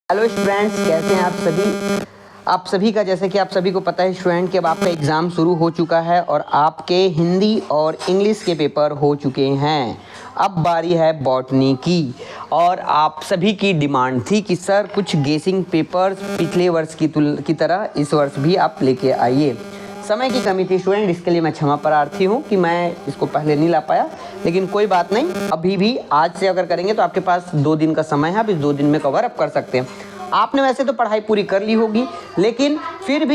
Hello students, कैसे हैं आप सभी का जैसे कि आप सभी को पता है स्टूडेंट कि अब आपका एग्ज़ाम शुरू हो चुका है और आपके हिंदी और इंग्लिश के पेपर हो चुके हैं। अब बारी है बॉटनी की और आप सभी की डिमांड थी कि सर कुछ गेसिंग पेपर्स पिछले वर्ष की तरह इस वर्ष भी आप लेके आइए। समय की कमी थी स्टूडेंट, इसके लिए मैं क्षमा प्रार्थी हूँ कि मैं इसको पहले नहीं ला पाया, लेकिन कोई बात नहीं। अभी भी आज से अगर करेंगे तो आपके पास 2 दिन का समय है, आप इस 2 दिन में कवर अप कर सकते हैं। आपने वैसे तो पढ़ाई पूरी कर ली होगी, लेकिन फिर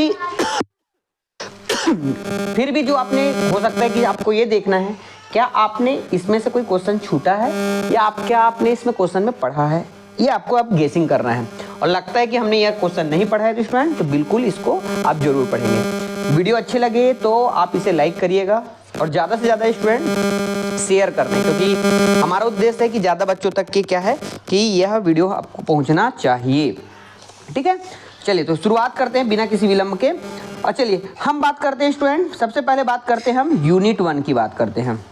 भी जो आपने हो सकता है कि आपको ये देखना है क्या आपने इसमें से कोई क्वेश्चन छूटा है या क्या आपने इसमें क्वेश्चन में पढ़ा है, ये आपको अब गेसिंग करना है। और लगता है कि हमने यह क्वेश्चन नहीं पढ़ा है तो स्टूडेंट तो बिल्कुल इसको आप जरूर पढ़ेंगे। वीडियो अच्छे लगे तो आप इसे लाइक करिएगा और ज़्यादा से ज़्यादा स्टूडेंट शेयर करना, क्योंकि हमारा उद्देश्य है कि ज़्यादा बच्चों तक की क्या है कि यह वीडियो आपको पहुंचना चाहिए। ठीक है, चलिए तो शुरुआत करते हैं बिना किसी विलंब के। और चलिए हम बात करते हैं स्टूडेंट, सबसे पहले बात करते हैं हम यूनिट 1 की बात करते हैं।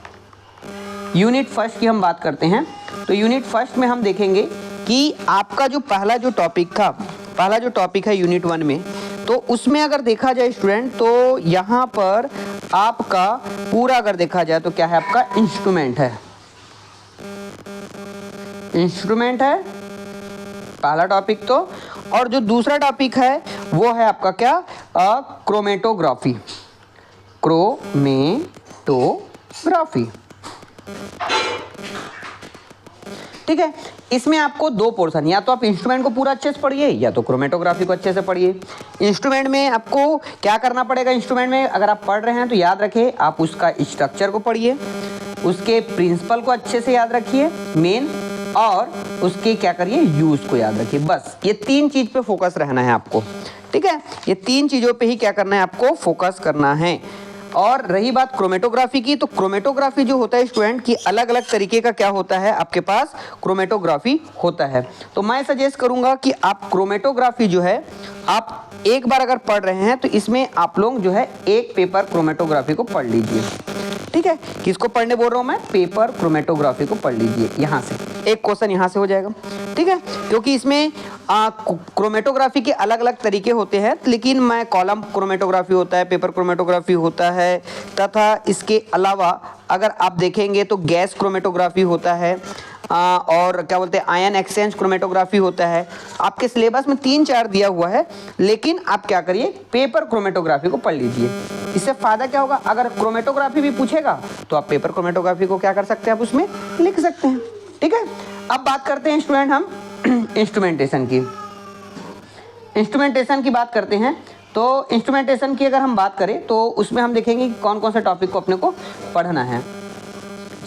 यूनिट फर्स्ट की हम बात करते हैं। तो यूनिट फर्स्ट में हम देखेंगे कि आपका जो पहला जो टॉपिक है यूनिट 1 में, तो उसमें अगर देखा जाए स्टूडेंट तो यहाँ पर आपका पूरा अगर देखा जाए तो क्या है, आपका इंस्ट्रूमेंट है पहला टॉपिक तो। और जो दूसरा टॉपिक है वो है आपका क्या, क्रोमेटोग्राफी। ठीक है, इसमें आपको 2 पोर्शन, या तो आप इंस्ट्रूमेंट को पूरा अच्छे से पढ़िए या तो क्रोमेटोग्राफी को अच्छे से पढ़िए। इंस्ट्रूमेंट में आपको क्या करना पड़ेगा, इंस्ट्रूमेंट में अगर आप पढ़ रहे हैं तो याद रखें आप उसका स्ट्रक्चर को पढ़िए, उसके प्रिंसिपल को अच्छे से याद रखिए मेन, और उसके क्या करिए यूज को याद रखिए। बस ये 3 चीज पे फोकस रहना है आपको। ठीक है, ये 3 चीजों पे ही क्या करना है, आपको फोकस करना है। और रही बात क्रोमेटोग्राफी की, तो क्रोमेटोग्राफी जो होता है स्टूडेंट की अलग अलग तरीके का क्या होता है, आपके पास क्रोमेटोग्राफी होता है। तो मैं सजेस्ट करूंगा कि आप क्रोमेटोग्राफी जो है आप एक बार अगर पढ़ रहे हैं तो इसमें आप लोग जो है एक पेपर क्रोमेटोग्राफी को पढ़ लीजिए। ठीक है, किसको पढ़ने बोल रहा हूं मैं, पेपर क्रोमेटोग्राफी को पढ़ लीजिए। यहाँ से एक क्वेश्चन यहाँ से हो जाएगा। ठीक है, क्योंकि इसमें क्रोमेटोग्राफी के अलग अलग तरीके होते हैं, लेकिन मैं कॉलम क्रोमेटोग्राफी होता है, पेपर क्रोमेटोग्राफी होता है, तथा इसके अलावा अगर आप देखेंगे तो गैस क्रोमेटोग्राफी होता है, और क्या बोलते हैं आयन एक्सचेंज क्रोमेटोग्राफी होता है। आपके सिलेबस में 3-4 दिया हुआ है, लेकिन आप क्या करिए पेपर क्रोमेटोग्राफी को पढ़ लीजिए। इससे फायदा क्या होगा, अगर क्रोमेटोग्राफी भी पूछेगा तो आप पेपर क्रोमेटोग्राफी को क्या कर सकते हैं, आप उसमें लिख सकते हैं। ठीक है, अब बात करते हैं स्टूडेंट हम इंस्ट्रूमेंटेशन की बात करते हैं। तो इंस्ट्रूमेंटेशन की अगर हम बात करें तो उसमें हम देखेंगे कि कौन कौन से टॉपिक को अपने को पढ़ना है।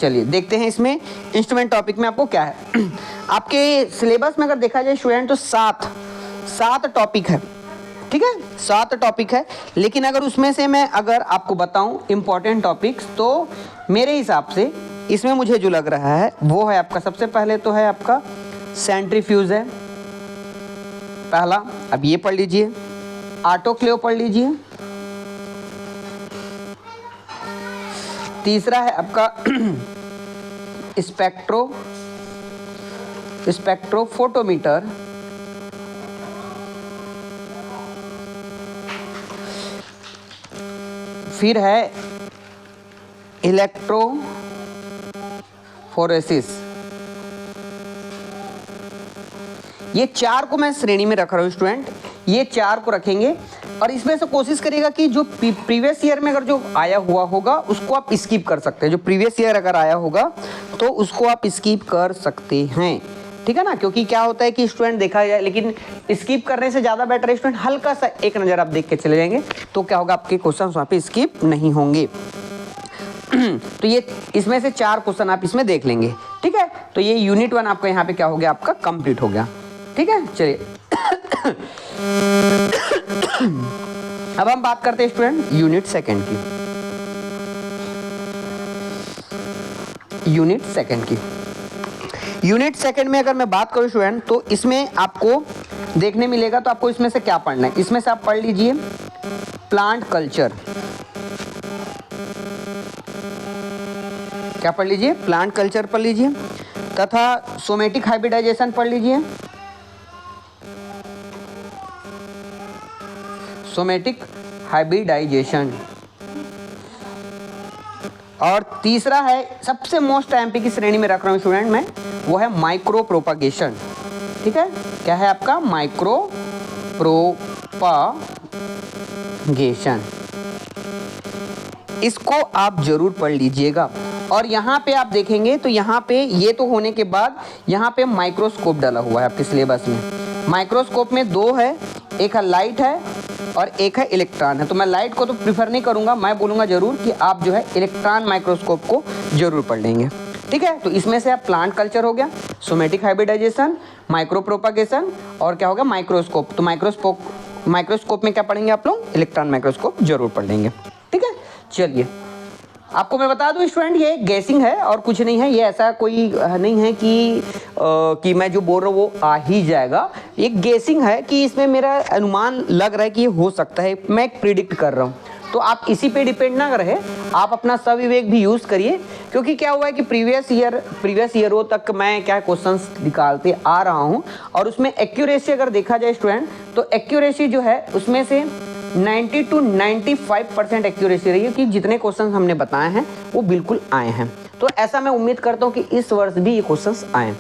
चलिए देखते हैं इसमें इंस्ट्रूमेंट टॉपिक में आपको क्या है। आपके सिलेबस में अगर देखा जाए स्टूडेंट तो 7 टॉपिक है। ठीक है, 7 टॉपिक है, लेकिन अगर उसमें से मैं अगर आपको बताऊं इंपॉर्टेंट टॉपिक्स, तो मेरे हिसाब से इसमें मुझे जो लग रहा है वो है आपका, सबसे पहले तो है आपका सेंट्रीफ्यूज है पहला, अब ये पढ़ लीजिए। ऑटोक्लेव पढ़ लीजिए। तीसरा है आपका स्पेक्ट्रोफोटोमीटर। फिर है इलेक्ट्रोफोरेसिस। ये 4 को मैं श्रेणी में रख रहा हूँ स्टूडेंट, ये 4 को रखेंगे। और इसमें से कोशिश करिएगा कि जो प्रीवियस ईयर में अगर जो आया हुआ होगा उसको आप स्किप कर सकते हैं। जो प्रीवियस ईयर अगर आया होगा तो उसको आप स्किप कर सकते हैं। ठीक है ना, क्योंकि क्या होता है कि स्टूडेंट देखा जाए, लेकिन स्किप करने से ज़्यादा बेटर है स्टूडेंट हल्का सा एक नज़र आप देख के चले जाएंगे, तो क्या होगा आपके क्वेश्चन वहाँ पे स्किप नहीं होंगे। तो ये इसमें से 4 क्वेश्चन आप इसमें देख लेंगे। ठीक है, तो ये यूनिट 1 आपका यहाँ पे क्या हो गया, आपका कंप्लीट हो गया। ठीक है, चलिए अब हम बात करते हैं student unit second unit second में अगर मैं बात करूं स्टूडेंट तो इसमें आपको देखने मिलेगा, तो आपको इसमें से क्या पढ़ना है, इसमें से आप पढ़ लीजिए प्लांट कल्चर। क्या पढ़ लीजिए, प्लांट कल्चर पढ़ लीजिए, तथा सोमेटिक हाइब्रिडाइजेशन पढ़ लीजिए, सोमेटिक हाइब्रिडाइजेशन। और तीसरा है, सबसे मोस्ट एमपी की श्रेणी में रख रहा हूँ स्टूडेंट मैं, वो है माइक्रो प्रोपागेशन। ठीक है, क्या है आपका? Micro propagation. इसको आप जरूर पढ़ लीजिएगा। और यहाँ पे आप देखेंगे तो यहाँ पे ये तो होने के बाद यहाँ पे माइक्रोस्कोप डाला हुआ है आपके सिलेबस में। माइक्रोस्कोप में दो है, एक है लाइट है और एक है इलेक्ट्रॉन है। तो मैं लाइट को तो प्रीफर नहीं करूँगा, मैं बोलूँगा जरूर कि आप जो है इलेक्ट्रॉन माइक्रोस्कोप को जरूर पढ़ लेंगे। ठीक है, तो इसमें से आप प्लांट कल्चर हो गया, सोमेटिक हाइब्रिडाइजेशन, माइक्रो प्रोपागेशन और क्या होगा? माइक्रोस्कोप। तो माइक्रोस्कोप में क्या पढ़ेंगे आप लोग? इलेक्ट्रॉन माइक्रोस्कोप जरूर पढ़ लेंगे। ठीक है, चलिए आपको मैं बता दूं स्टूडेंट, ये गैसिंग है और कुछ नहीं है। ये ऐसा कोई नहीं है कि मैं जो बोल रहा हूँ वो आ ही जाएगा। ये गैसिंग है कि इसमें मेरा अनुमान लग रहा है कि ये हो सकता है, मैं एक प्रिडिक्ट कर रहा हूँ। तो आप इसी पे डिपेंड ना रहे, आप अपना सविवेक भी यूज़ करिए। क्योंकि क्या हुआ है कि प्रीवियस ईयरों तक मैं क्या क्वेश्चंस निकालते आ रहा हूँ और उसमें एक्यूरेसी अगर देखा जाए स्टूडेंट, तो एक्यूरेसी जो है उसमें से 90 to 95% एक्यूरेसी रही है कि जितने क्वेश्चन हमने बताए हैं वो बिल्कुल आए हैं। तो ऐसा मैं उम्मीद करता हूँ कि इस वर्ष भी ये क्वेश्चंस आए।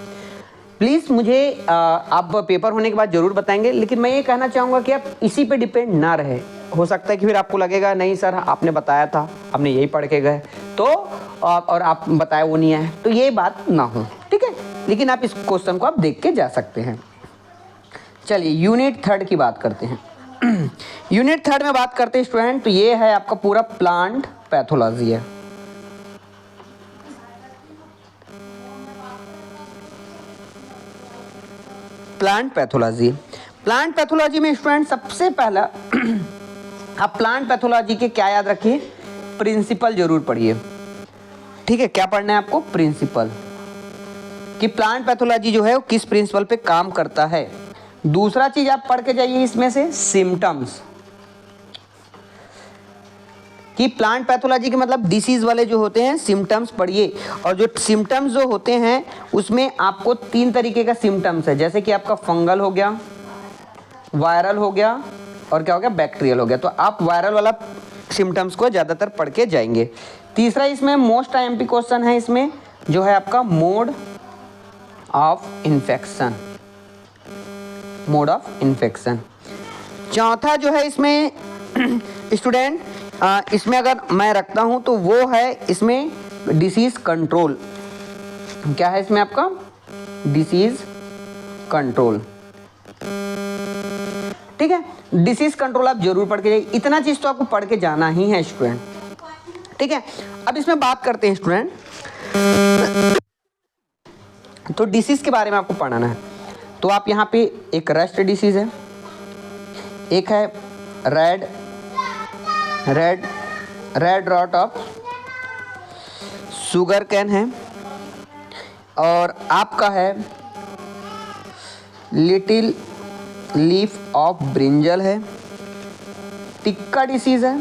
प्लीज़ मुझे आप पेपर होने के बाद ज़रूर बताएंगे, लेकिन मैं ये कहना चाहूँगा कि आप इसी पे डिपेंड ना रहे। हो सकता है कि फिर आपको लगेगा नहीं सर आपने बताया था, हमने यही पढ़ के गए तो और आप बताए वो नहीं है, तो ये बात ना हो। ठीक है, लेकिन आप इस क्वेश्चन को आप देख के जा सकते हैं। चलिए यूनिट 3 की बात करते हैं। यूनिट 3 में बात करते हैं स्टूडेंट, तो ये है आपका पूरा प्लांट पैथोलॉजी है। प्लांट पैथोलॉजी में स्टूडेंट सबसे पहला आप प्लांट पैथोलॉजी के क्या याद रखिए? प्रिंसिपल जरूर पढ़िए। ठीक है, क्या पढ़ना है आपको? प्रिंसिपल, कि प्लांट पैथोलॉजी जो है वो किस प्रिंसिपल पे काम करता है। दूसरा चीज आप पढ़ के जाइए इसमें से सिम्टम्स, कि प्लांट पैथोलॉजी के मतलब डिसीज वाले जो होते हैं सिम्टम्स पढ़िए। और जो सिम्टम्स जो होते हैं उसमें आपको 3 तरीके का सिम्टम्स है, जैसे कि आपका फंगल हो गया, वायरल हो गया और क्या हो गया? बैक्टीरियल हो गया। तो आप वायरल वाला सिम्टम्स को ज़्यादातर पढ़ के जाएंगे। तीसरा इसमें मोस्ट आईएमपी क्वेश्चन है इसमें जो है आपका मोड ऑफ इन्फेक्शन। चौथा जो है इसमें स्टूडेंट इसमें अगर मैं रखता हूं तो वो है इसमें डिसीज कंट्रोल। क्या है इसमें आपका? Disease control. ठीक है, डिसीज कंट्रोल आप जरूर पढ़ के जाइए। इतना चीज तो आपको पढ़ के जाना ही है स्टूडेंट। ठीक है, अब इसमें बात करते हैं स्टूडेंट, तो डिसीज के बारे में आपको पढ़ाना है। तो आप यहाँ पे एक रस्ट डिसीज है, एक है red rot of sugar cane है, और आपका है लिटिल लीफ ऑफ ब्रिंजल है, टिक्का डिसीज है,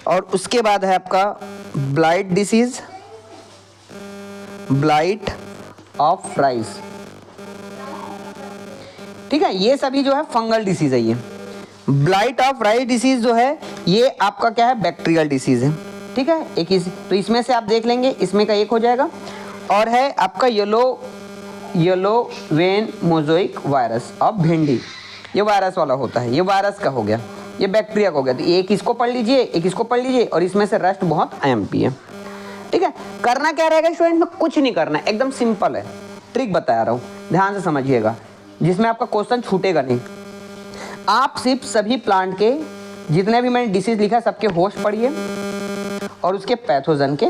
और उसके बाद है आपका blight disease, blight of rice. ठीक है, ये सभी जो है फंगल डिसीज है। ये ब्लाइट ऑफ राइस डिसीज जो है ये आपका क्या है? बैक्टीरियल डिसीज है। ठीक है, एक ही तो इसमें से आप देख लेंगे, इसमें का एक हो जाएगा। और है आपका येलो वेन मोज़ोइक वायरस ऑफ भिंडी, ये वायरस वाला होता है, ये वायरस का हो गया, ये बैक्टीरिया का हो गया। तो एक इसको पढ़ लीजिए, एक इसको पढ़ लीजिए, और इसमें से रेस्ट बहुत आईएमपी है। ठीक है, करना क्या रहेगा स्टूडेंट में? कुछ नहीं करना है, एकदम सिंपल है, ट्रिक बता रहा हूँ, ध्यान से समझिएगा, जिसमें आपका क्वेश्चन छूटेगा नहीं। आप सिर्फ सभी प्लांट के जितने भी मैंने डिसीज लिखा सबके होस्ट पढ़िए और उसके पैथोजन के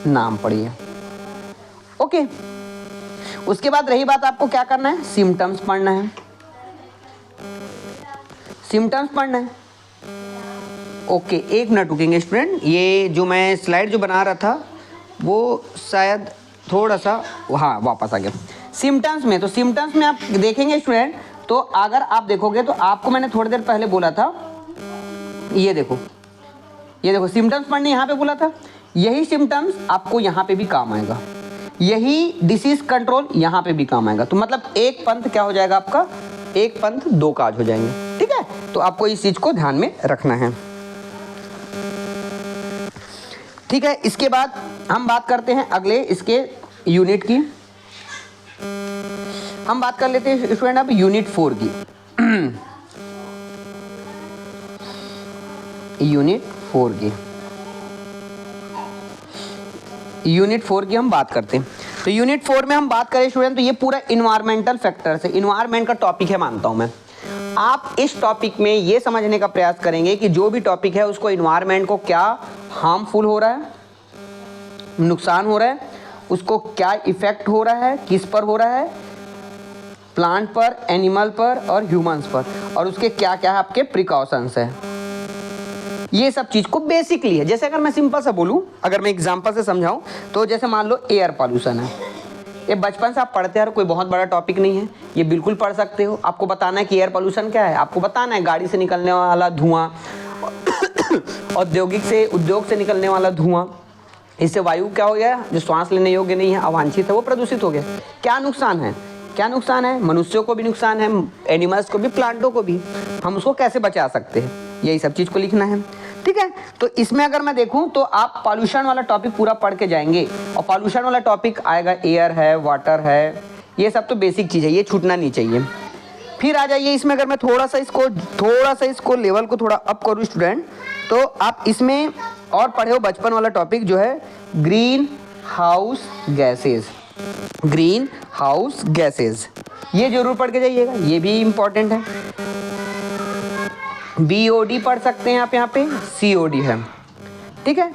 नाम पढ़िए। ओके, उसके बाद रही बात आपको क्या करना है? सिम्टम्स पढ़ना है, सिम्टम्स पढ़ना है। ओके, एक मिनट रुकेंगे स्टूडेंट, ये जो मैं स्लाइड जो बना रहा था वो शायद थोड़ा सा हाँ वापस आ गया। सिम्टम्स में, तो सिम्टम्स में आप देखेंगे स्टूडेंट, तो अगर आप देखोगे तो आपको मैंने थोड़ी देर पहले बोला था, ये देखो सिम्टम्स पढ़ने यहाँ पे बोला था, यही सिम्टम्स आपको यहाँ पे भी काम आएगा। यही डिसीज कंट्रोल यहाँ पे भी काम आएगा। तो मतलब एक पंथ क्या हो जाएगा आपका, एक पंथ दो काज हो जाएंगे। ठीक है, तो आपको इस चीज को ध्यान में रखना है। ठीक है, इसके बाद हम बात करते हैं अगले इसके यूनिट की। हम बात कर लेते हैं स्टूडेंट अब यूनिट 4 की। यूनिट 4 की, यूनिट 4 की हम बात करते हैं। तो यूनिट 4 में हम बात करें स्टूडेंट, तो ये पूरा इन्वायरमेंटल फैक्टर से, इन्वायरमेंट का टॉपिक है मानता हूं मैं। आप इस टॉपिक में ये समझने का प्रयास करेंगे कि जो भी टॉपिक है उसको, इन्वायरमेंट को क्या हार्मफुल हो रहा है, नुकसान हो रहा है, उसको क्या इफेक्ट हो रहा है, किस पर हो रहा है, प्लांट पर, एनिमल पर और ह्यूमंस पर, और उसके क्या क्या आपके प्रिकॉशंस है। ये सब चीज को बेसिकली है। जैसे अगर मैं सिंपल सा बोलूं, अगर मैं एग्जांपल से समझाऊं, तो जैसे मान लो एयर पॉल्यूशन है, ये बचपन से आप पढ़ते हैं, कोई बहुत बड़ा टॉपिक नहीं है, ये बिल्कुल पढ़ सकते हो। आपको बताना है कि एयर पॉल्यूशन क्या है, आपको बताना है गाड़ी से निकलने वाला धुआं, उद्योग से निकलने वाला धुआं, इससे वायु क्या हो गया, जो श्वास लेने योग्य नहीं है, अवांछित है, वो प्रदूषित हो गया। क्या नुकसान है, क्या नुकसान है, मनुष्यों को भी नुकसान है, एनिमल्स को भी, प्लांटों को भी, हम उसको कैसे बचा सकते हैं, यही सब चीज को लिखना है। ठीक है, तो इसमें अगर मैं देखूं तो आप पॉल्यूशन वाला टॉपिक पूरा पढ़ के जाएंगे, और पॉल्यूशन वाला टॉपिक आएगा, एयर है, वाटर है, ये सब तो बेसिक चीज है, ये छूटना नहीं चाहिए। फिर आ जाइए इसमें, अगर मैं थोड़ा सा इसको लेवल को थोड़ा अप करूं स्टूडेंट, तो आप इसमें और पढ़े हो बचपन वाला टॉपिक जो है green house gases. Green house gases ये जरूर पढ़ के जाइएगा, ये भी इंपॉर्टेंट है। BOD पढ़ सकते हैं आप, यहाँ पे COD है। ठीक है,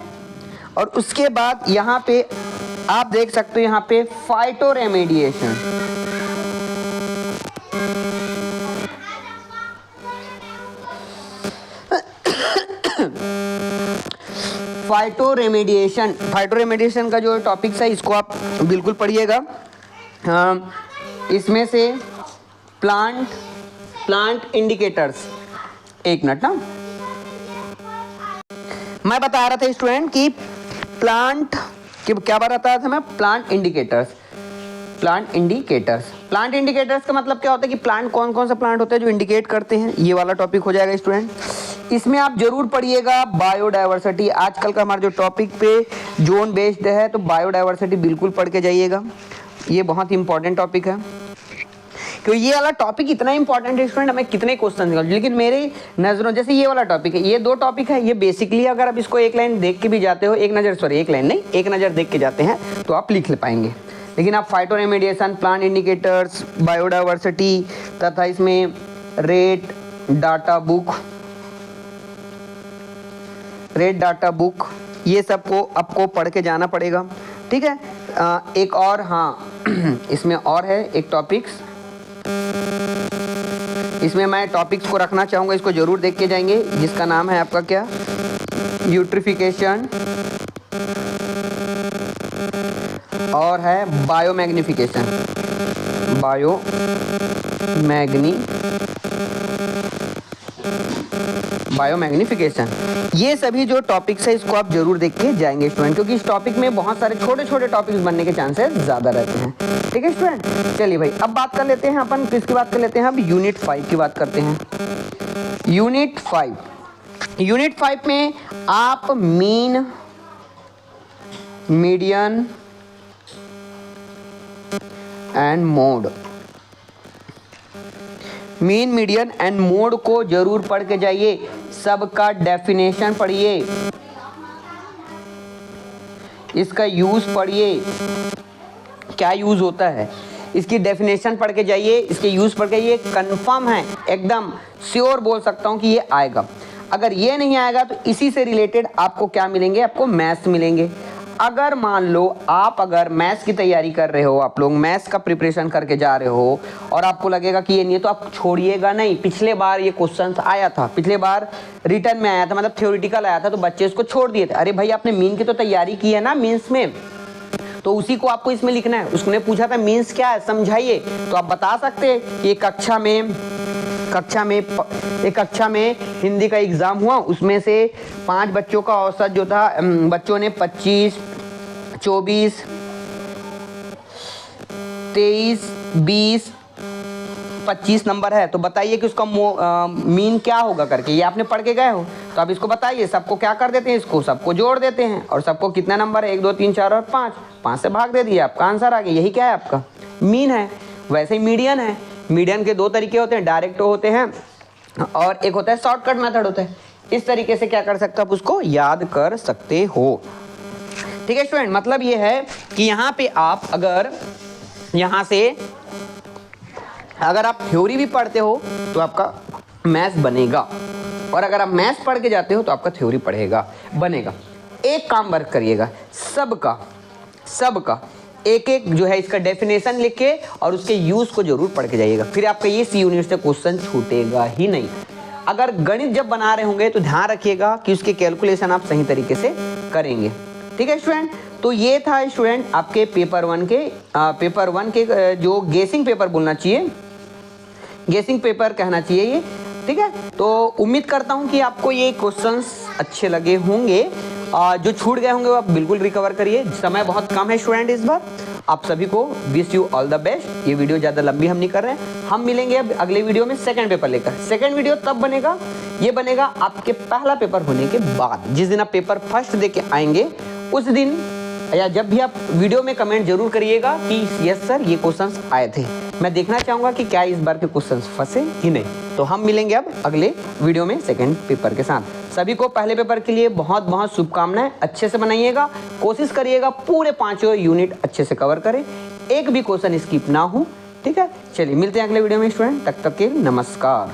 और उसके बाद यहाँ पे आप देख सकते हो, यहाँ पे फाइटो रेमेडिएशन। फाइटो रेमेडिएशन का जो टॉपिक्स है, इसको आप बिल्कुल पढ़िएगा। इसमें से प्लांट इंडिकेटर्स, एक मिनट ना, मैं बता रहा था स्टूडेंट कि क्या बता रहा था मैं, प्लांट इंडिकेटर्स का मतलब क्या होता है कि प्लांट कौन कौन सा प्लांट होता है जो इंडिकेट करते हैं, ये वाला टॉपिक हो जाएगा स्टूडेंट। इसमें आप जरूर पढ़िएगा बायोडायवर्सिटी। आजकल का हमारा जो टॉपिक पे जोन बेस्ड है, तो बायोडायवर्सिटी बिल्कुल पढ़ के जाइएगा, ये बहुत इंपॉर्टेंट टॉपिक है। क्योंकि ये वाला टॉपिक इतना इंपॉर्टेंट है स्टूडेंट, हमें कितने क्वेश्चन निकाल, लेकिन मेरी नजरों, जैसे ये वाला टॉपिक है, ये दो टॉपिक है, ये बेसिकली अगर आप इसको एक लाइन देख के भी जाते हो, एक नज़र देख के जाते हैं तो आप लिख ले पाएंगे। लेकिन आप phyto remediation, plant indicators, biodiversity तथा इसमें रेट डाटा बुक, ये सबको आपको पढ़ के जाना पड़ेगा। ठीक है, एक और, हाँ इसमें और है एक टॉपिक्स, इसमें मैं टॉपिक्स को रखना चाहूँगा, इसको जरूर देख के जाएंगे, जिसका नाम है आपका क्या, यूट्रिफिकेशन, और है बायोमैग्निफिकेशन। ये सभी जो टॉपिक्स है, इसको आप जरूर देख के जाएंगे स्टूडेंट, क्योंकि इस टॉपिक में बहुत सारे छोटे छोटे टॉपिक्स बनने के चांसेस ज़्यादा रहते हैं। ठीक है स्टूडेंट, चलिए भाई अब बात कर लेते हैं अपन, किसकी बात कर लेते हैं, अब यूनिट 5 की बात करते हैं। यूनिट 5 में आप मीन, मीडियन एंड मोड को जरूर पढ़ के जाइए। सबका डेफिनेशन पढ़िए, इसका यूज पढ़िए, क्या यूज होता है, इसकी डेफिनेशन पढ़ के जाइए, इसके यूज पढ़ के, ये कंफर्म है, एकदम श्योर बोल सकता हूं कि ये आएगा। अगर ये नहीं आएगा तो इसी से रिलेटेड आपको क्या मिलेंगे, आपको मैथ्स मिलेंगे। अगर मान लो आप अगर मैथ्स की तैयारी कर रहे हो, आप लोग मैथ्स का प्रिपरेशन करके जा रहे हो और आपको लगेगा कि ये नहीं है, तो आप छोड़िएगा नहीं। पिछले बार ये क्वेश्चन आया था, पिछले बार रिटर्न में आया था, मतलब थ्योरेटिकल आया था, तो बच्चे इसको छोड़ दिए थे। अरे भाई आपने मीन की तो तैयारी की है ना मेंस में, तो उसी को आपको इसमें लिखना है। उसने पूछा था मीन्स क्या है, समझाइए, तो आप बता सकते हैं कि कक्षा में हिंदी का एग्जाम हुआ, उसमें से 5 बच्चों का औसत जो था, बच्चों ने 25, 24, 23, 20, 25 नंबर है, तो बताइए कि उसका मीन क्या होगा करके। ये आपने पढ़ के गए हो, तो अब इसको बताइए। सबको क्या कर देते हैं, इसको सबको जोड़ देते हैं, और सबको कितना नंबर है, 1, 2, 3, 4 और 5 से भाग दे दिए, आपका आंसर आ गया। यही क्या है, आपका मीन है। वैसे ही मीडियन है। मीडियन के 2 तरीके होते हैं, डायरेक्ट होते हैं और एक होता है शॉर्टकट मेथड होता है। इस तरीके से क्या कर सकते हो, आप उसको याद कर सकते हो। ठीक है स्टूडेंट, मतलब ये है कि यहाँ पे आप अगर यहाँ से अगर आप थ्योरी भी पढ़ते हो तो आपका मैथ्स बनेगा, और अगर आप मैथ्स पढ़ के जाते हो तो आपका थ्योरी बनेगा। एक काम वर्क करिएगा, सबका एक जो है इसका डेफिनेशन लिख के और उसके यूज को जरूर पढ़ के जाइएगा, फिर आपका ये सी यूनिट से क्वेश्चन छूटेगा ही नहीं। अगर गणित जब बना रहे होंगे तो ध्यान रखिएगा कि उसके कैलकुलेशन आप सही तरीके से करेंगे। ठीक है स्टूडेंट, तो ये था स्टूडेंट आपके पेपर वन के जो गेसिंग पेपर बोलना चाहिए, गेसिंग पेपर कहना चाहिए ये। ठीक है, तो उम्मीद करता हूँ कि आपको ये क्वेश्चंस अच्छे लगे होंगे। जो छूट गए होंगे वो आप बिल्कुल रिकवर करिए। समय बहुत कम है स्टूडेंट इस बार। आप सभी को wish you all the best. ये वीडियो ज़्यादा लंबी हम नहीं कर रहे हैं, हम मिलेंगे अब अगले वीडियो में सेकंड पेपर लेकर। सेकंड वीडियो तब बनेगा, ये बनेगा आपके पहला पेपर होने के बाद। जिस दिन आप पेपर फर्स्ट दे के आएंगे उस दिन, या जब भी आप वीडियो में कमेंट जरूर करिएगा कि यस सर ये क्वेश्चंस आए थे। मैं देखना चाहूँगा कि क्या इस बार के क्वेश्चंस फंसे ही नहीं। तो हम मिलेंगे अब अगले वीडियो में सेकंड पेपर के साथ। सभी को पहले पेपर के लिए बहुत बहुत शुभकामनाएं। अच्छे से बनाइएगा, कोशिश करिएगा पूरे 5 यूनिट अच्छे से कवर करें, एक भी क्वेश्चन स्किप ना हो। ठीक है, चलिए मिलते हैं अगले वीडियो में स्टूडेंट, तब तक के नमस्कार।